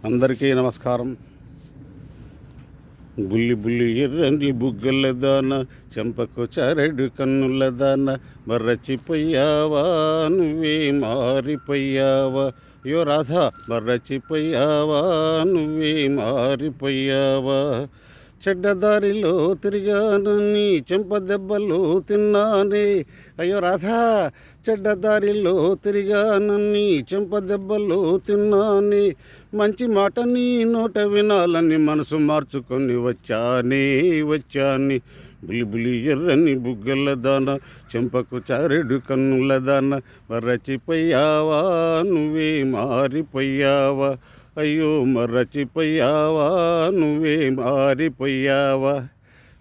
అందరికీ నమస్కారం. బుల్లి బుల్లి ఎర్రని బుగ్గల దాన, చెంపకు చారెడు కన్నుల దాన, మర్రచిపోయావా నువ్వే మారిపోయావా, యో రాధా మర్రచిపోయావా నువ్వే మారిపోయావా. చెడ్డదారిలో తిరిగానని చెంపదెబ్బలు తిన్నానే, అయ్యో రాధా చెడ్డదారిలో తిరిగానని చెంపదెబ్బలు తిన్నానే. మంచి మాట నీ నోట వినాలని మనసు మార్చుకొని వచ్చాని. బులిబులి ఎర్రని బుగ్గల దాన, చెంపకు చారెడు కన్నుల దాన, మర్రచిపోయావా నువ్వే మారిపోయావా, అయ్యో మర్రచిపోయావా నువ్వే మారిపోయావా.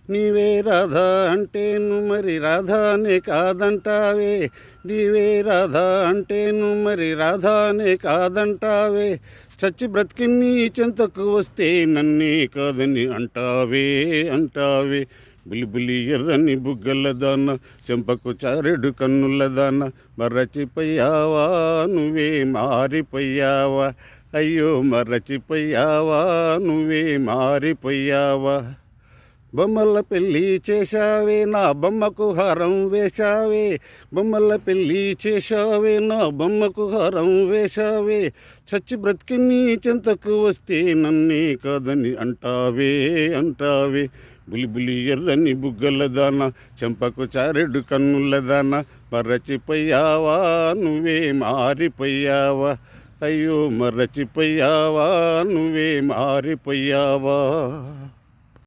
నీవే రాధా అంటేను మరి రాధానే కాదంటావే, నీవే రాధా అంటేను మరి రాధానే కాదంటావే. చచ్చి బ్రతికి నీ చెంతకు వస్తే నన్నే కాదని అంటావే. బులిబులి ఎర్రని బుగ్గల దాన, చెంపకు చారెడు కన్నుల దాన, మర్రచిపోయావా నువ్వే మారిపోయావా, అయ్యో మర్రచిపోయావా నువ్వే మారిపోయావా. బొమ్మల పెళ్ళి చేశావే నా బొమ్మకు హారం వేశావే, బొమ్మల పెళ్ళి చేశావే నా బొమ్మకు హారం వేశావే. చచ్చి బ్రతికి నీ చెంతకు వస్తే నన్నే కాదని అంటావే. బులిబులి ఎర్రని బుగ్గల దాన, చెంపకు చారెడు కన్నుల దాన, మర్రచిపోయావా నువ్వే మారిపోయావా, అయ్యో మర్రచిపోయావా నువ్వే మారిపోయావా.